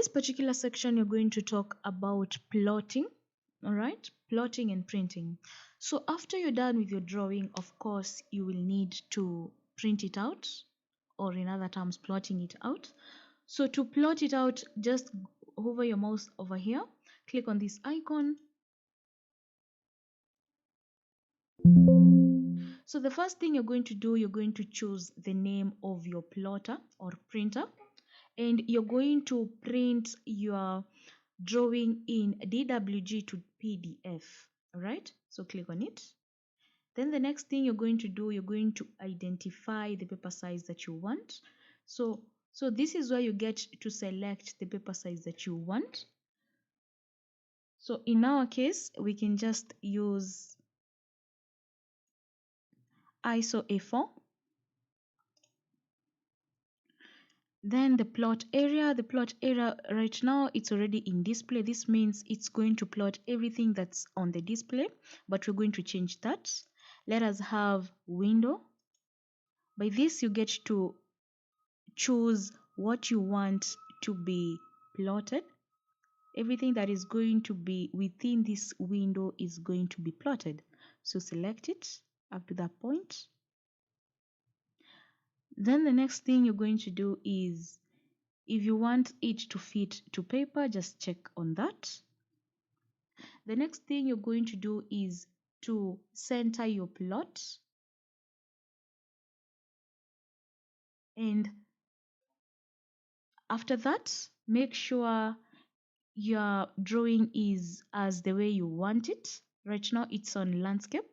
this particular section, you're going to talk about plotting, all right? Plotting and printing. So after you're done with your drawing, of course, you will need to print it out, or in other terms, plotting it out. So to plot it out, just hover your mouse over here, click on this icon. So the first thing you're going to do, you're going to choose the name of your plotter or printer, and you're going to print your drawing in DWG to PDF. All right, so click on it. Then the next thing you're going to do, you're going to identify the paper size that you want. So this is where you get to select the paper size that you want. So in our case, we can just use ISO A4. Then the plot area right now, it's already in display. This means it's going to plot everything that's on the display, but we're going to change that. Let us have window. By this, you get to choose what you want to be plotted. Everything that is going to be within this window is going to be plotted. So select it up to that point. Then the next thing you're going to do is, if you want it to fit to paper, just check on that. The next thing you're going to do is to center your plot. And after that, make sure your drawing is as the way you want it. Right now it's on landscape.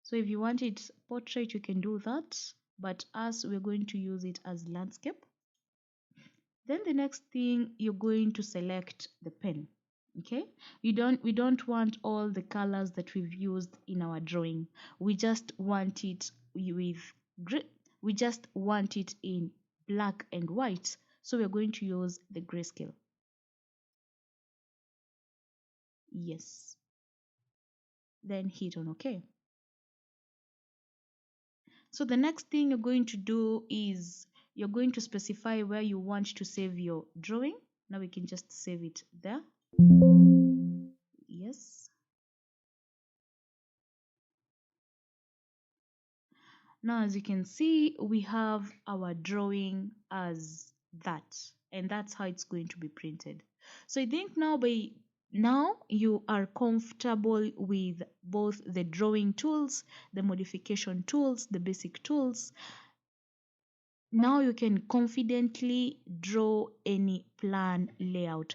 So if you want it portrait, you can do that. But us, we're going to use it as landscape. Then the next thing, you're going to select the pen. Okay, we don't want all the colors that we've used in our drawing. We just want it with we just want it in black and white. So we're going to use the grayscale. Yes. Then hit on OK. So the next thing you're going to do is you're going to specify where you want to save your drawing. Now we can just save it there. Yes. Now, as you can see, we have our drawing as that, and that's how it's going to be printed. So I think now you are comfortable with both the drawing tools, the modification tools, the basic tools. Now you can confidently draw any plan layout.